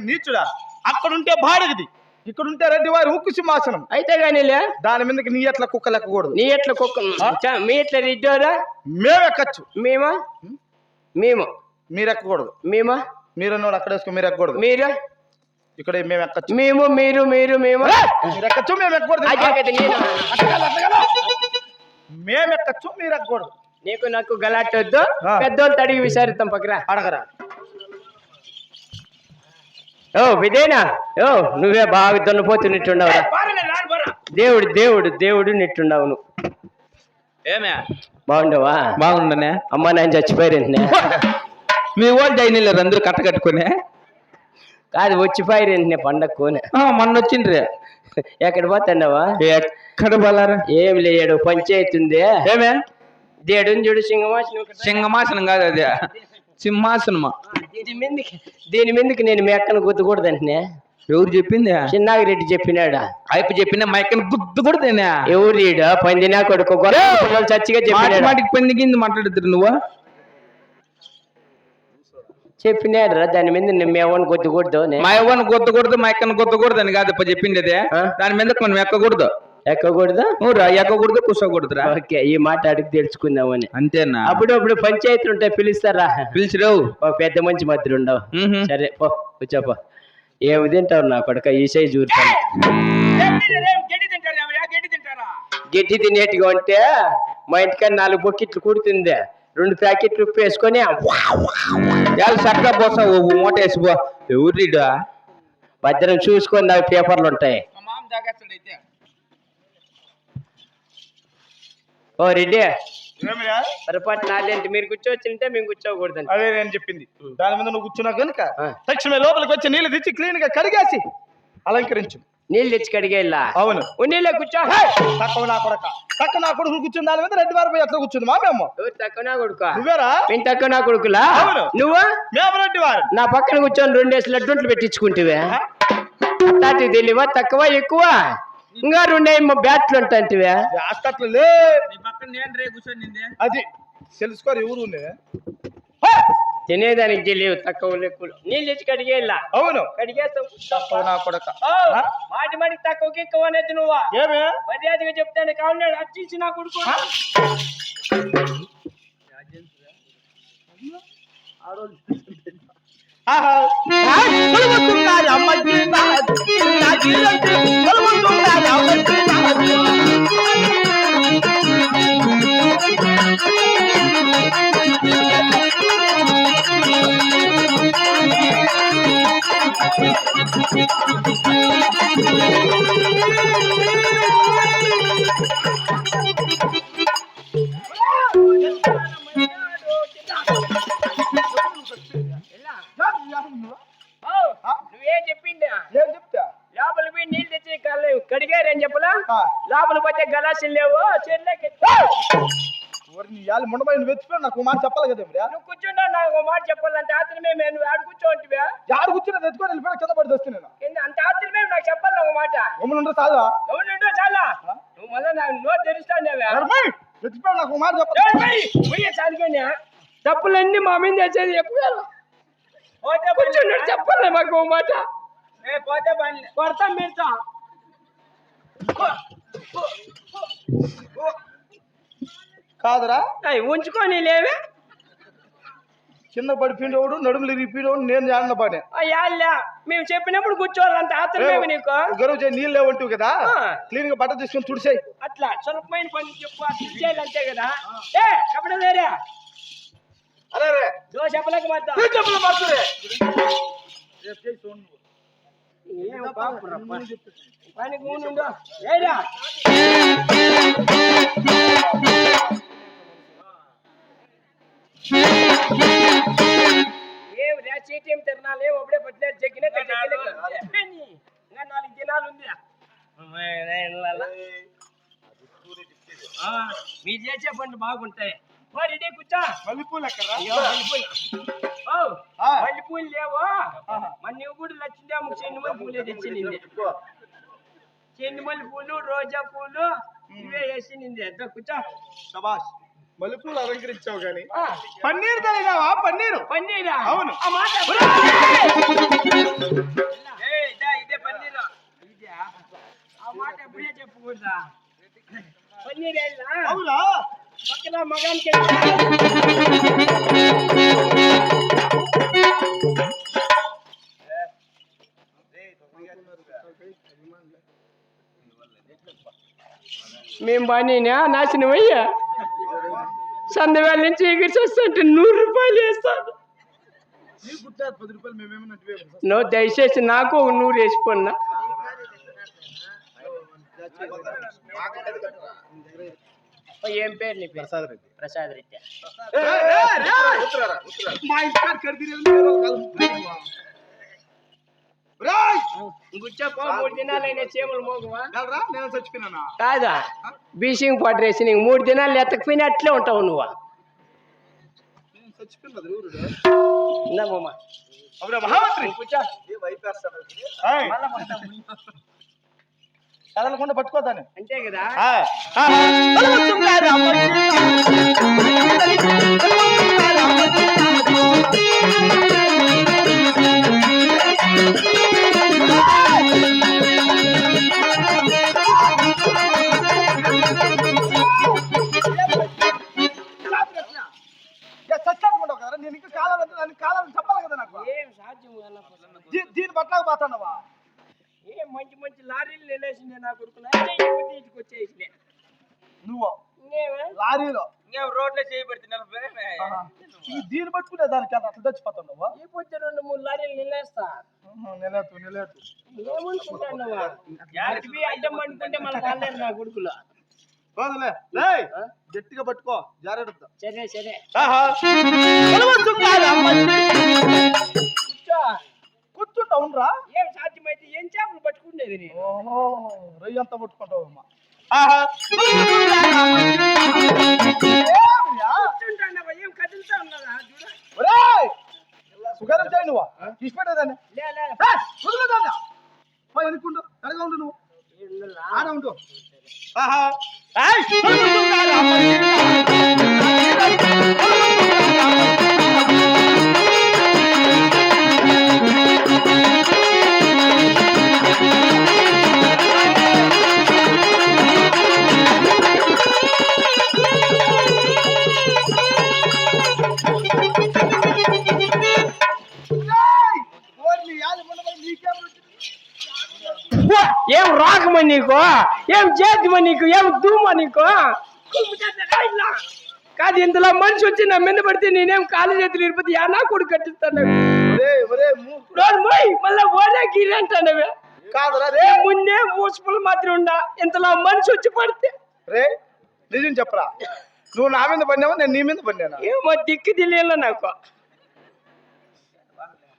నీచుడా, అక్కడుంటే బాడిగది, ఇక్కడుంటే రెడ్డి వారి ఉక్కు సింహాసనం. అయితే గానీలే దాని మీదకి నీ ఎట్లా కుక్క లెక్కకూడదు. నీ ఎట్లా కుక్క? మీ ఎట్లా రెడ్డోరా? మేమెక్కచ్చు. మేమా? మేము మీరెక్కకూడదు. మేమా? మీరన్నోడు అక్కడ వేసుకుని మీరు ఎక్కకూడదు. మీరు ఇక్కడ మేము ఎక్కచ్చు. మేము మీరు మేము మీరు ఎక్కచ్చు, మేము ఎక్కకూడదు. మేము ఎక్కచ్చు, మీరు ఎక్కకూడదు. నీకు నాకు గలాటొద్దు. పెద్దోళ్ళు అడిగి విచారిస్తాం. పక్కరా అడగరా. ఓ విదేనా, ఓ నువ్వే బాగా దున్నపోతున్నట్టున్నావురా. దేవుడు దేవుడు దేవుడు నిట్టుండవు నువ్వు. ఏమే బాగుండవా? బాగుండనే. అమ్మ నాయన చచ్చిపోయారంటే మీ వాళ్ళు అయినలేరు అందరూ కట్టుకునే కాదు, వచ్చిపోయారంటే పండగకునే. మొన్న వచ్చిండ్రే. ఎక్కడ పోతాండవా? ఎక్కడ పోలారా? ఏం లేడు, పంచాయతీ ఉంది. ఏమే దేడు చూడు, సింహమాసనం. సింహమాసనం కాదు, అది సింహాసనమా. దీని మీదకి నేను మీ అక్కను గుద్దకూడదంటే. ఎవరు చెప్పింది? చిన్నాగిరెడ్డి చెప్పినాడా? అయిపు చెప్పిన మా అక్కను గుద్దకూడదేనా? ఎవరీడ పందినా కొడుకు చచ్చిగా చెప్పినాడు. మాటికి పంది కింద మాట్లాడుతురు నువ్వు. చెప్పినాడు రా దాని మీద మేమని కొద్దికూడదు మా యవ్వని గుద్దకూడదు మా ఎక్కని గుద్దకూడదు అని కాదు చెప్పింది అదే ఆ? దాని మీద మనం ఎక్కకూడదు ఎక్కకూడదు ఊరా ఎక్కకూడదు కూర్చోకూడదురా ఓకే ఈ మాట అడిగి తెలుసుకుందామని అంతేనా అప్పుడు పంచాయతీలు ఉంటాయి పిలుస్తారా పిలిచిరావు ఒక పెద్ద మంచి మధ్యలో ఉండవు సరే పో కూర్చోపో ఏమి తింటావు నా కొడుక ఈ సైజు చూస్తాను గడ్డి తినేట్టుగా ఉంటే మా ఇంటికాడ 4 బొక్కిట్లు కుడుతుంది 2 ప్యాకెట్లు ఉప్పు వేసుకొని చక్కగా పోసావు మూట వేసిపో ఎవరిడా భద్రం చూసుకొని అవి పేపర్లు ఉంటాయి ఓ రెడ్డి పొరపాటు నాదేంటి మీరు కూర్చోవచ్చుంటే మేము కూర్చోకూడదండి అదే నేను చెప్పింది దాని మీద నువ్వు కూర్చున్నావు కనుక తక్షణమే లోపలికి వచ్చి నీళ్ళు తెచ్చి క్లీన్ గా కడిగేసి అలంకరించు. నీళ్ళు తెచ్చి కడిగేలా అవును నీళ్ళే కూర్చో తక్కువ నా కొడక తక్కువ నా కొడుకు కూర్చుని దాని మీద రెడ్డి వారి పోయి ఎట్లా కూర్చుంది మా మేము ఎవరు తక్కువ నా కొడుకు నువ్వేరా మేము తక్కువ నా కొడుకులా అవును. నువ్వు మేము రెడ్డి వారు నా పక్కన కూర్చొని 2 వేసి లడ్డుంట్లు పెట్టించుకుంటువే అట్లాంటివి తెలియవా తక్కువ ఎక్కువ ఇంకా 2 బ్యాట్లు ఉంటాంటివే హాస్పిటల్ లే అది తెలుసుకోరు ఎవరు తినేదానికి తెలియవు తక్కువ ఎక్కువ నీళ్ళు తెచ్చి కడిగేలా అవును కడిగేస్తాం తక్కువ నా కొడక మాటి మాటికి తక్కువకి ఎక్కువ అనేది నువ్వా ఏమే మర్యాదగా చెప్తాను కావాలి అర్చించి నా కొడుకు నువ్వేం చెప్పిందా ఏం చెప్తా లోపలికి పోయి నీళ్ళు తెచ్చి కడిగారని చెప్పలా లోపలికి పోతే గలాసులు లేవు చెట్లకి ముండబడి వెచ్చిపోయి నాకు మాట చెప్పాలి కదా నువ్వు కూర్చున్నా నాకు మాట చెప్పాలంటే ఆత్రమే నువ్వు ఆడు కూర్చోంటివా యారు కూర్చున్నా తెచ్చుకొని వెళ్ళిపోయి కింద పడి వస్తే నేను అంత ఆత్రమే నాకు చెప్పాలి ఒక మాట ఏమన్నా చాలు అవునంటో చాలా నువ్వు మళ్ళీ నాకు నోట్ తెరుస్తానేవా తెచ్చిపోయి నాకు మాట చెప్పాలి చాలుగానే తప్పులన్నీ మా మీద చేసేది చెప్పగలరు కూర్చున్నాడు చెప్పాలి మాకు ఒక మాట పోతే కొడతాం మీరుతా కాదురా ఉంచుకొని లేవే కింద పడిపోయినవాడు నడుములు ఇరిగిపోయినవాడు నేను జాడిన పని అయ్యా మేము చెప్పినప్పుడు కూర్చోవాలంత ఆత్రమేమి నీకు గరువు చేయి నీళ్ళు లేవంటివి కదా క్లీన్ గా బట్ట తీసుకొని తుడిసేయి అట్లా స్వల్పమైన పని చెప్పు అట్లా చేయాలి అంతే కదా ఏ కపడ వేరే అరే దోశ చెప్పలేక పని కూనుండు ఏరా ఏం చీటీఎం తిరణాలు ఒకడే పట్టినారు జగ్గిన ఇంకా 4 దినాలు ఉంది మీరు చేసే పనులు బాగుంటాయి రెడీ కూర్చో మల్లెపూలు ఎక్కరా మల్లెపూలు లేవు మన నువ్వు కూడా లక్ష్మీదేవి చెన్నిమల్లి పూలే తెచ్చింది చెన్నిమల్లి పూలు రోజా పూలు ఇవే వేసింది ఎంత కూర్చో శబాష్ మల్లెపూలు అలంకరించావు గాని పన్నీర్ తెలియదావా పన్నీరా అవును ఆ మాట ఇదే పన్నీరు ఇదే ఆ మాట ఎప్పుడే చెప్పకూడదా పన్నీర్ అవునా పక్కన మగానికి మేము బాగా నాశనం అయ్యా సందవేళ నుంచి ఎగిరి వస్తుంటే 100 రూపాయలు వేస్తాను నువ్వు దయచేసి నాకు 100 వేసిపోన్నా ఏం పేరు నీ పేరు ప్రసాద్ రెడ్డి కూర్చోపో 3 దినాలైనా చేమలు మోగవా నేను చచ్చిపోయినా కాదా బీసింగ్ పడరేసి నీకు 3 దినాలు ఎత్తకపోయినా అట్లే ఉంటావు నువ్వు కూర్చో కదలకుండా పట్టుకోదాన్ని అంతే కదా పట్లకు పోతానవా ఏ మంచి మంచి లారీలు నిలేసిందే నా కొడుకున్నా తీసుకొచ్చేసి నువ్వు లారీలో ఇంకేం రోడ్లో చేయబడితే ఆహా. ఈ దీన్ని పట్టుకునే దానికి అట్లా చచ్చిపోతావు ఈ పొద్దు 2-3 లారీలు నిలేస్తా నిలేదు ఏమనుకుంటాను అడ్డం అనుకుంటే మళ్ళీ కాలేదు నా కొడుకులో పోదులే రేయ్ గట్టిగా పట్టుకో జాగ్రత్త సరే సరే ఆహా కూర్చో కూర్చుంటా ఉండరా ఏం సాధ్యమైతే ఏం చేపలు పట్టుకునేది నేను ఓహో రొయ్య అంతా పట్టుకుంటావు అమ్మా ఆహా కూర్చుంటానవా ఏం కదులుతా ఉన్నదా చూడ ఒరేయ్ షుగర్ వచ్చాయి నువ్వు తీసుపెట్టేదాన్ని లే వదులుదాన్ని పోయి అనుకుంటూ ఎడగా ఉండు నువ్వు ఆడ ఉండు ఆహా ఏం రాకమా నీకు ఏం చేద్దామా నీకు ఏం దూమా నీకు కాదు ఇంతలో మనిషి వచ్చి నా మీద పడితే నేనేం కాలు చేతులు ఇరిపోతే నా కొడుకు కట్టిస్తాను మళ్ళీ ఓడే గిరి అంటానవే కాదురా రే ముందే మూసుపులు మాత్రం ఉండా ఇంతలో మనిషి వచ్చి పడితే రే నిజం చెప్పరా నువ్వు నా మీద పడినావా నేను నీ మీద పడినా ఏమో దిక్కు తెలియలే నాకు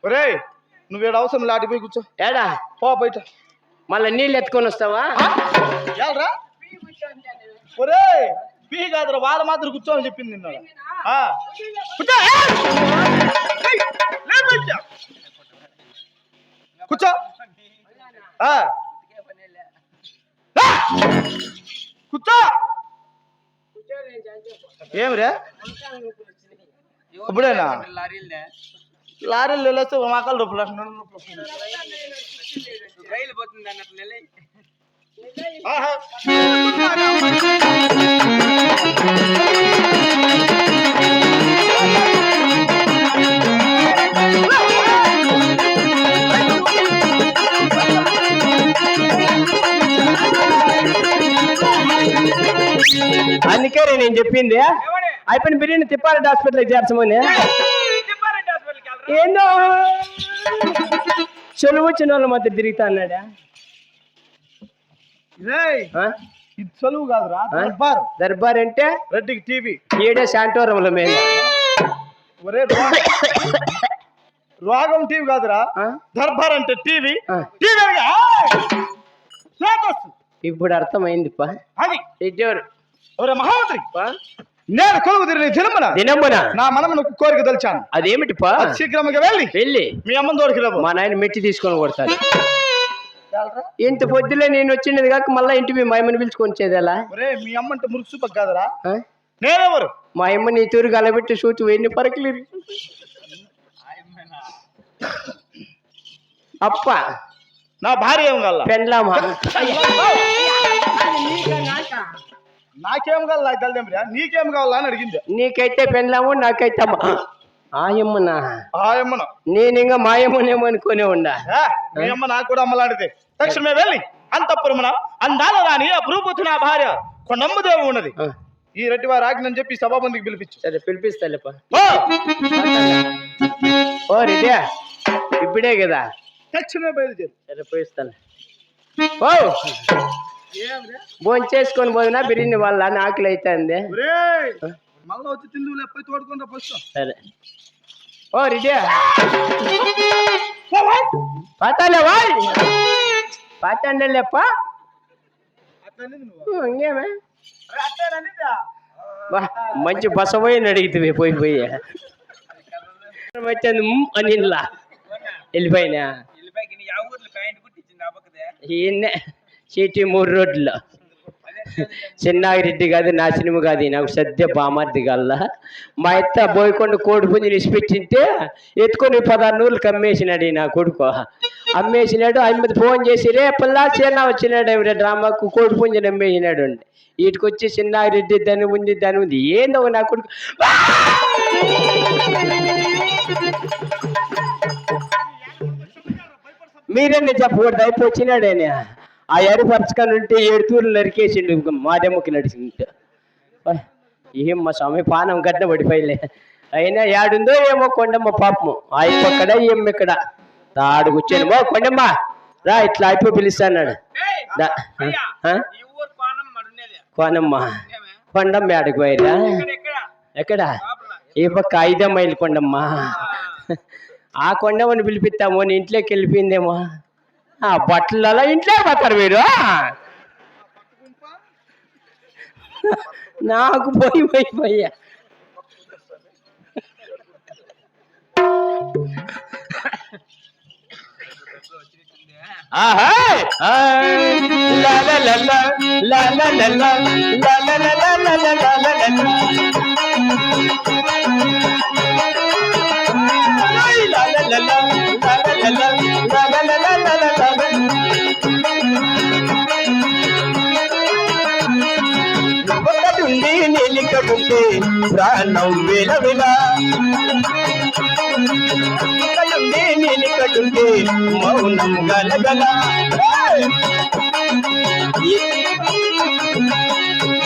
ఒరేయ్ నువ్వు ఏడు అవసరం లాటిపోయి కూర్చో ఏడా పో బయట మళ్ళీ నీళ్ళు ఎత్తుకొని వస్తావా ఏరా ఒరేయ్ పీ కాదురా వాళ్ళ మాత్రం కూర్చోని చెప్పింది నిన్న కూర్చో ఏయ్, లే బయట. కూర్చో కూర్చో ఏమిరా ఇప్పుడేనా లారీలు వెళ్ళొస్తే మాకాలు రూపాయలు రైలు పోతుంది అన్నట్లు అందుకే నేను చెప్పింది అయిపోయిన బిర్యానీ తిప్పారెడ్డి హాస్పిటల్కి చేర్చమని ఏందో చెలువు వచ్చిన వాళ్ళ మధ్య తిరుగుతా అన్నాడా ఇది చలువు కాదురా దర్బార్ దర్బార్ అంటే రెడ్డికి టీవీ ఏడే శాంటోరంలో మీద ఒరే రోగం టీవీ కాదురా దర్బార్ అంటే టీవీ టీవీ ఇప్పుడు అర్థమైంది అది ఇద్దరు ఒరే మహామంత్రి నేను కొలువు తిరిగి దినమున నా మనమును కోరిక తెలిచాను అదేమిటిపా శీఘ్రంగా వెళ్ళి మీ అమ్మని దొరికి మా నాయన మెట్టి తీసుకొని కొడతాడు ఇంత పొద్దులే నేను వచ్చినది కాక మళ్ళా ఇంటికి మా అమ్మని పిలుచుకొచ్చేది ఎలా ఒరే మీ అమ్మ అంటే మురుగు సూపక్ కాదురా నేనెవరు మా అమ్మ నీ తూరు కలబెట్టి చూచు ఎన్ని పరకలు అప్ప నా భార్య ఏం కాల పెండ్లామా నాకేం కావాలి నాకు తెలియదురా నీకేం కావాలా అని అడిగింది నీకైతే పెండ్లాము నాకైతే ఆయమ్మనా ఆయమ్మను నేను ఇంకా మాయమ్మనేమో అనుకునే ఉండా మీ అమ్మ నాకు కూడా అమ్మలాంటిది తక్షణమే వెళ్ళి అంతఃపురమున అందాల రాని అపురూపతు నా భార్య కొండమ్మదేవి ఉన్నది ఈ రెడ్డి వారి ఆజ్ఞని చెప్పి సభాబందికి పిలిపించు సరే పిలిపిస్తాలేపా ఓ రెడ్డి ఇప్పుడే కదా తక్షణమే బయలుదేరు సరే పోయిస్తాను ఓ భోజనం చేసుకొని పోయినా బిర్యానీ వాళ్ళ ఆకలి అవుతుంది మళ్ళీ వచ్చి తిందు లేకపోతే తోడుకుంటా ఫస్ట్ సరే ఓ రెడ్డి పాతాలే వాయ్ పాతండే లేప్ప ఇంకేమే మంచి బస పోయి అడిగితే పోయి వచ్చింది అనిలా వెళ్ళిపోయినా ఈయన్నే చీటీ 3 రోడ్లు చిన్నాగిరెడ్డి కాదు నాశనము కాదు నాకు సద్య బామార్ది కల్లా మా అత్త బోయకొండ కోడి పుంజుని ఇసిపెట్టింటే ఎత్తుకొని 16 నూరులకు అమ్మేసినాడు నా కొడుకు అమ్మేసినాడు 50 ఫోన్ చేసి రేపల్లా చిన్న వచ్చినాడు ఎవరే డ్రామాకు కోడి పుంజుని అమ్మేసినాడు అండి వీటికి వచ్చి చిన్నాగిరెడ్డి దాని ఉంది ఏందో నా కొడుకు మీరన్నీ చెప్పకూడదు అయిపోచ్చినాడేనే ఆ ఎరుపరచుకొని ఉంటే 7 తూర్లు నరికేసిండు మాదేముకి నడిచింది ఏం మా స్వామి పానం గడ్డ పడిపోయలే అయినా ఏడుందో ఏమో కొండమ్మ పాపము అయిపోక్కడ ఏం ఇక్కడ తాడు కూర్చొని మో కొండమ్మ రా ఇట్లా అయిపో పిలుస్తాన్నాడు కోనమ్మ కొండమ్మ ఆడికి పోయిరా ఎక్కడ ఈ పక్క 5 మైలు కొండమ్మ ఆ కొండమ్మని పిలిపిస్తాము నీ ఇంట్లోకి వెళ్ళిపోయిందేమో ఆ బట్టలలో ఇంట్లో పోతారు మీరు నాకు పోయా ఆహా లా లా లా లా లా లా లా లా లా లా లా లా లా లా ఒకటుండి నీలికటుంటే ప్రాణం విలవిల ఒకటుండి నీలికటుంటే మౌనం గలగల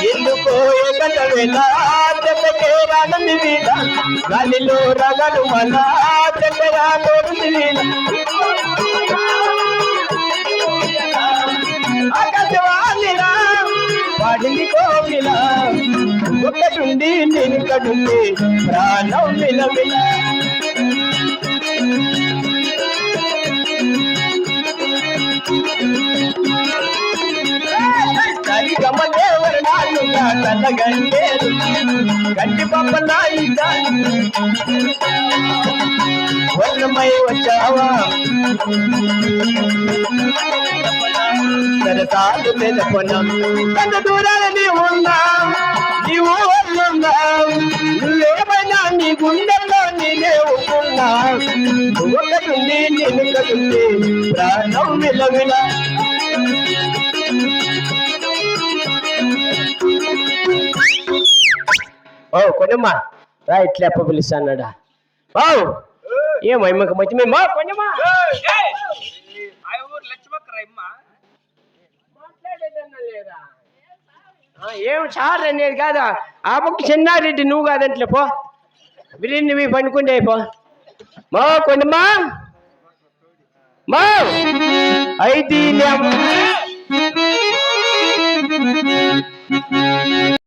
ఎందుకో ఏకట వేళ చెట్టకే రాగని వీడ గాలిలో రగలు మన చెట్టరాగోడు వీడ ఆకాశవాణిరా వాడిని కోవిల ఒకటుండి నీలికటుంటే ప్రాణం విలవిల గమదేవర నాయుగా తల్లగంటేరు గంటి పప్ప నాయుగా వర్ణమై వచ్చావా సరసాలు తెలపన కన్న దూరాల నీవు నీవు వల్లున్నా నువ్వేమైనా నీ గుండెల్లో నేనే ఉన్నా ఒకటుండి నేను కటుండి ప్రాణం విలవిల ఓ కొండమ్మా రా ఇట్లా అప్ప పిలుస్తాడా ఓ ఏమో మధ్య మేము కొండమ్మా ఏం సార్ అనేది కాదా ఆ పక్క చిన్నారెడ్డి నువ్వు కాదంట్లే పో బిర్యానీ మీ పండుకుంటే పో మా కొండమ్మా మా అయితే